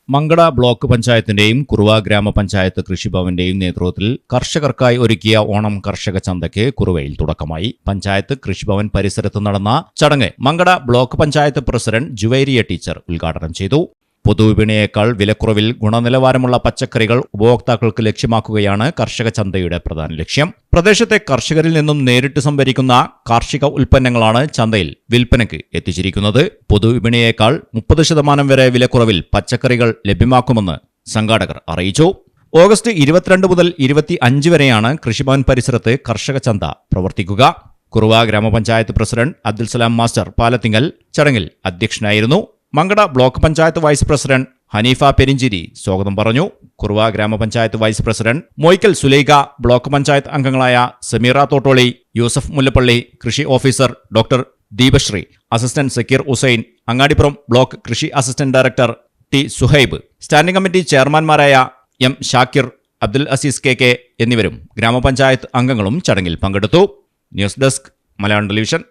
Mankada block പഞ്ചായത്തിന്റെയും Kuruva ഗ്രാമപഞ്ചായത്ത് കൃഷിഭവന്റെയും നേതൃത്വത്തിൽ കർഷകർക്കായി ഒരുക്കിയ ഓണം കർഷക ചന്തയ്ക്ക് കുറുവയിൽ തുടക്കമായി. പഞ്ചായത്ത് കൃഷിഭവൻ പരിസരത്ത് നടന്ന ചടങ്ങ് Mankada block panchayat president Juwairiya teacher ഉദ്ഘാടനം ചെയ്തു. പൊതുവിപണിയേക്കാൾ വിലക്കുറവിൽ ഗുണനിലവാരമുള്ള പച്ചക്കറികൾ ഉപഭോക്താക്കൾക്ക് ലക്ഷ്യമാക്കുകയാണ് കർഷക ചന്തയുടെ പ്രധാന ലക്ഷ്യം. പ്രദേശത്തെ കർഷകരിൽ നിന്നും നേരിട്ട് സംഭരിക്കുന്ന കാർഷിക ഉൽപ്പന്നങ്ങളാണ് ചന്തയിൽ വിൽപ്പനയ്ക്ക് എത്തിച്ചിരിക്കുന്നത്. പൊതുവിപണിയേക്കാൾ 30% വരെ വിലക്കുറവിൽ പച്ചക്കറികൾ ലഭ്യമാക്കുമെന്ന് സംഘാടകർ അറിയിച്ചു. ഓഗസ്റ്റ് 22 മുതൽ 25 വരെയാണ് കൃഷിഭവൻ പരിസരത്ത് കർഷക ചന്ത പ്രവർത്തിക്കുക. കുറുവ ഗ്രാമപഞ്ചായത്ത് പ്രസിഡന്റ് അബ്ദുൽസലാം മാസ്റ്റർ പാലത്തിങ്കൽ ചടങ്ങിൽ അധ്യക്ഷനായിരുന്നു. Mankada block panchayat vice president Hanifa Perinchery സ്വാഗതം പറഞ്ഞു. കുറുവ ഗ്രാമപഞ്ചായത്ത് vice president Moykkal Sulaikha, block panchayat അംഗങ്ങളായ സമീറ തോട്ടോളി, യൂസഫ് മുല്ലപ്പള്ളി, കൃഷി officer doctor Deepasree, assistant Sakkeer Hussain, Angadipuram block കൃഷി assistant director T Suhaib, standing committee ചെയർമാൻമാരായ എം ഷാക്കിർ, അബ്ദുൽ അസീസ് കെ എന്നിവരും ഗ്രാമപഞ്ചായത്ത് അംഗങ്ങളും ചടങ്ങിൽ പങ്കെടുത്തു. News desk, Malayalam television.